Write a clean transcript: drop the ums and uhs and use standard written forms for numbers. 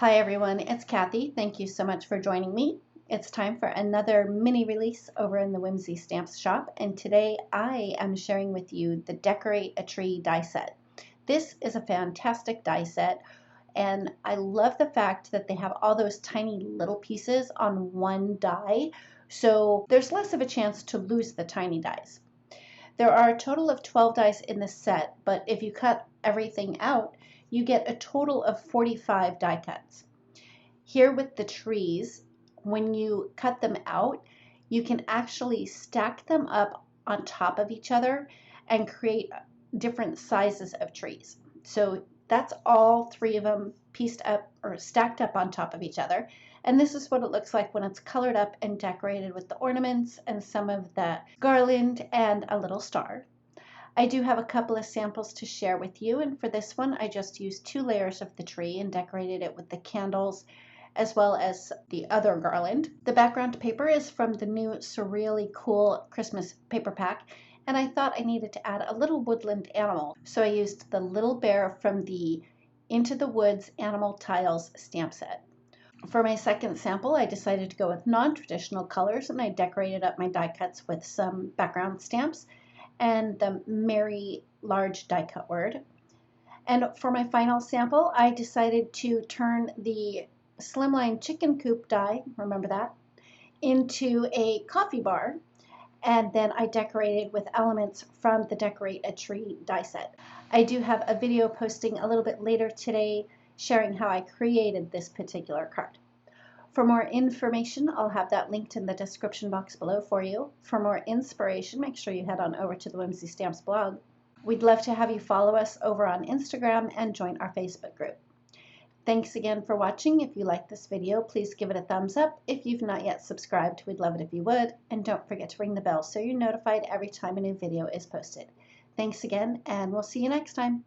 Hi everyone, it's Kathy. Thank you so much for joining me. It's time for another mini release over in the Whimsy Stamps shop, and today I am sharing with you the Decorate a Tree die set. This is a fantastic die set, and I love the fact that they have all those tiny little pieces on one die, so there's less of a chance to lose the tiny dies. There are a total of 12 dies in the set, but if you cut everything out, you get a total of 45 die cuts. Here with the trees, when you cut them out, you can actually stack them up on top of each other and create different sizes of trees. So that's all three of them pieced up or stacked up on top of each other. And this is what it looks like when it's colored up and decorated with the ornaments and some of the garland and a little star. I do have a couple of samples to share with you, and for this one I just used 2 layers of the tree and decorated it with the candles as well as the other garland. The background paper is from the new Surreally Cool Christmas paper pack, and I thought I needed to add a little woodland animal, so I used the little bear from the Into the Woods Animal Tiles stamp set. For my second sample, I decided to go with non-traditional colors, and I decorated up my die cuts with some background stamps and the Merry large die cut word. And for my final sample, I decided to turn the slimline chicken coop die, remember that, into a coffee bar, and then I decorated with elements from the Decorate a Tree die set. I do have a video posting a little bit later today sharing how I created this particular card. For more information, I'll have that linked in the description box below for you. For more inspiration, make sure you head on over to the Whimsy Stamps blog. We'd love to have you follow us over on Instagram and join our Facebook group. Thanks again for watching. If you like this video, please give it a thumbs up. If you've not yet subscribed, we'd love it if you would. And don't forget to ring the bell so you're notified every time a new video is posted. Thanks again, and we'll see you next time.